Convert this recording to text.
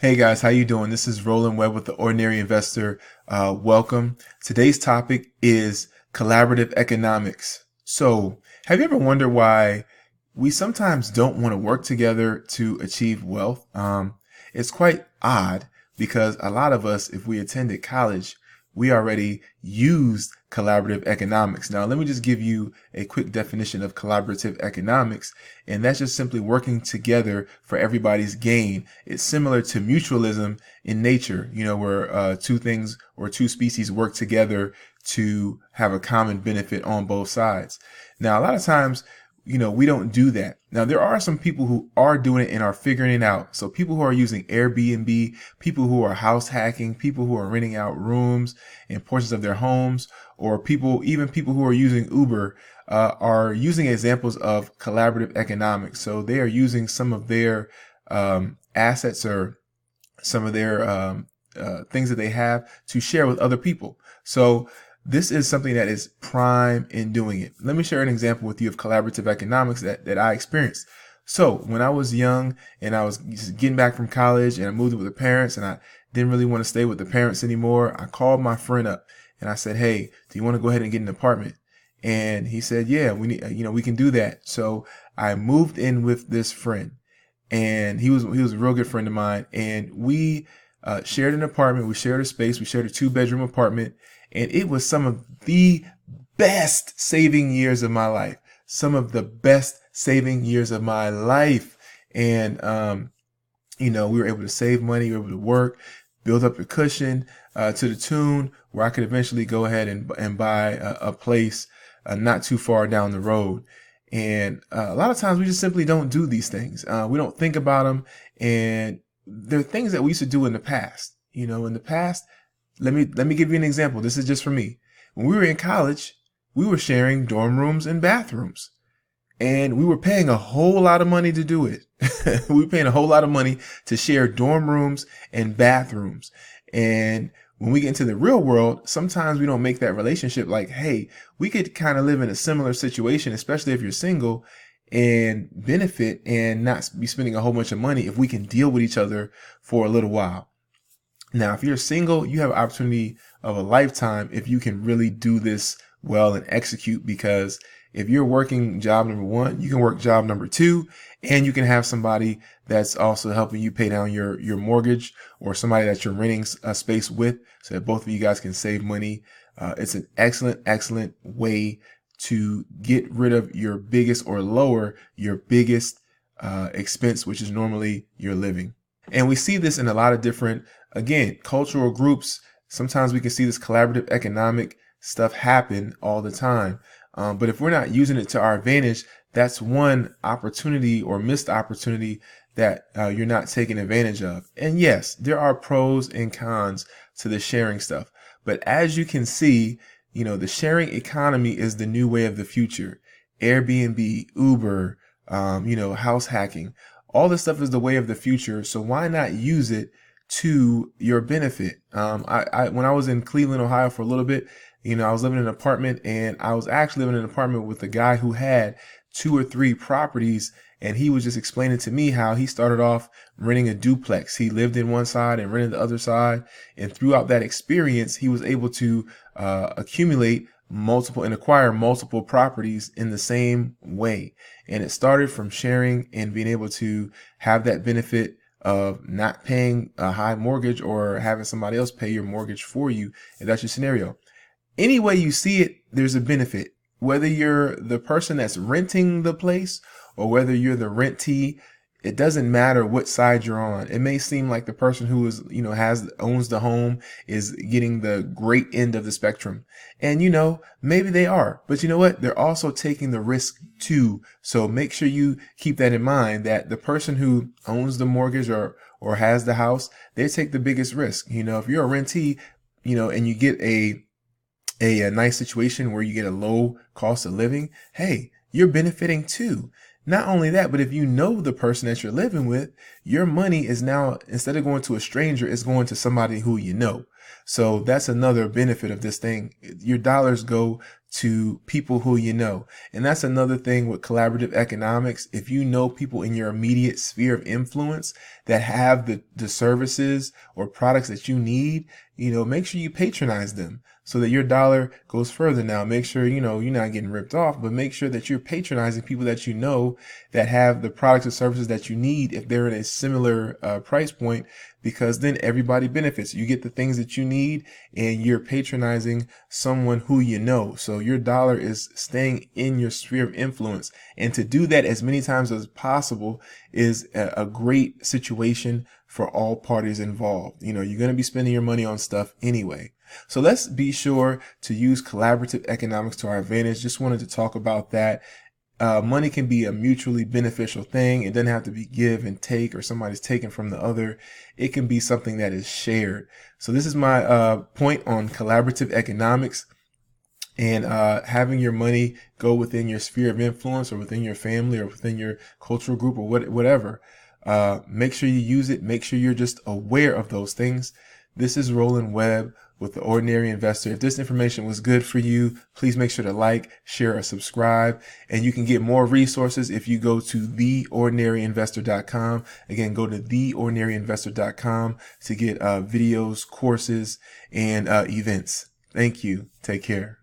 Hey guys, how you doing? This is Rowland with the Ordinary Investor. Welcome. Today's topic is collaborative economics. So, have you ever wondered why we sometimes don't want to work together to achieve wealth? It's quite odd because a lot of us, if we attended college, we already used collaborative economics. Now, let me just give you a quick definition of collaborative economics, and that's just simply working together for everybody's gain. It's similar to mutualism in nature, where two things or two species work together to have a common benefit on both sides. Now, a lot of times, we don't do that. Now, there are some people who are doing it and are figuring it out. So people who are using Airbnb, people who are house hacking, people who are renting out rooms and portions of their homes, or even people who are using Uber, are using examples of collaborative economics. So they are using some of their assets or some of their things that they have to share with other people. So this is something that is prime in doing it. Let me share an example with you of collaborative economics that I experienced. So when I was young and I was just getting back from college and I moved in with the parents and I didn't really want to stay with the parents anymore, I called my friend up and I said, "Hey, do you want to go ahead and get an apartment?" And he said, "Yeah, we can do that." So I moved in with this friend, and he was a real good friend of mine, and we shared an apartment. We shared a space. We shared a 2-bedroom apartment. And it was some of the best saving years of my life. Some of the best saving years of my life. And, we were able to save money. We were able to work, build up a cushion to the tune where I could eventually go ahead and buy a place not too far down the road. And a lot of times we just simply don't do these things. We don't think about them. And they're things that we used to do in the past. In the past, let me give you an example. This is just for me. When we were in college, we were sharing dorm rooms and bathrooms, and we were paying a whole lot of money to do it. We were paying a whole lot of money to share dorm rooms and bathrooms. And when we get into the real world, sometimes we don't make that relationship like, hey, we could kind of live in a similar situation, especially if you're single, and benefit and not be spending a whole bunch of money if we can deal with each other for a little while. Now, if you're single, you have an opportunity of a lifetime if you can really do this well and execute, because if you're working job number 1, you can work job number 2, and you can have somebody that's also helping you pay down your mortgage, or somebody that you're renting a space with, so that both of you guys can save money. It's an excellent way to get rid of your biggest or lower your biggest expense, which is normally your living. And we see this in a lot of different, again, cultural groups. Sometimes we can see this collaborative economic stuff happen all the time. But if we're not using it to our advantage, that's one opportunity or missed opportunity that you're not taking advantage of. And yes, there are pros and cons to the sharing stuff. But as you can see, the sharing economy is the new way of the future. Airbnb, Uber, house hacking. All this stuff is the way of the future. So why not use it to your benefit? When I was in Cleveland, Ohio for a little bit, I was living in an apartment, and I was actually living in an apartment with a guy who had 2 or 3 properties. And he was just explaining to me how he started off renting a duplex. He lived in one side and rented the other side. And throughout that experience, he was able to accumulate multiple and acquire multiple properties in the same way. And it started from sharing and being able to have that benefit of not paying a high mortgage or having somebody else pay your mortgage for you, if that's your scenario. Any way you see it, there's a benefit. Whether you're the person that's renting the place or whether you're the rentee, it doesn't matter what side you're on. It may seem like the person who is, owns the home is getting the great end of the spectrum. And, maybe they are, but you know what? They're also taking the risk too. So make sure you keep that in mind, that the person who owns the mortgage or has the house, they take the biggest risk. If you're a rentee, and you get a nice situation where you get a low cost of living, hey, you're benefiting too. Not only that, but if you know the person that you're living with, your money is now, instead of going to a stranger, it's going to somebody who you know. So that's another benefit of this thing. Your dollars go to people who you know. And that's another thing with collaborative economics. If you know people in your immediate sphere of influence that have the services or products that you need, make sure you patronize them so that your dollar goes further. Now, make sure, you're not getting ripped off, but make sure that you're patronizing people that you know that have the products or services that you need if they're in a similar price point, because then everybody benefits. You get the things that you need and you're patronizing someone who you know. So your dollar is staying in your sphere of influence. And to do that as many times as possible is a great situation for all parties involved. You're going to be spending your money on stuff anyway. So let's be sure to use collaborative economics to our advantage. Just wanted to talk about that. Money can be a mutually beneficial thing. It doesn't have to be give and take or somebody's taken from the other. It can be something that is shared. So this is my point on collaborative economics, and having your money go within your sphere of influence or within your family or within your cultural group or whatever. Make sure you use it. Make sure you're just aware of those things. This is Rowland Webb with The Ordinary Investor. If this information was good for you, please make sure to like, share, or subscribe. And you can get more resources if you go to theordinaryinvestor.com. Again, go to theordinaryinvestor.com to get videos, courses, and events. Thank you. Take care.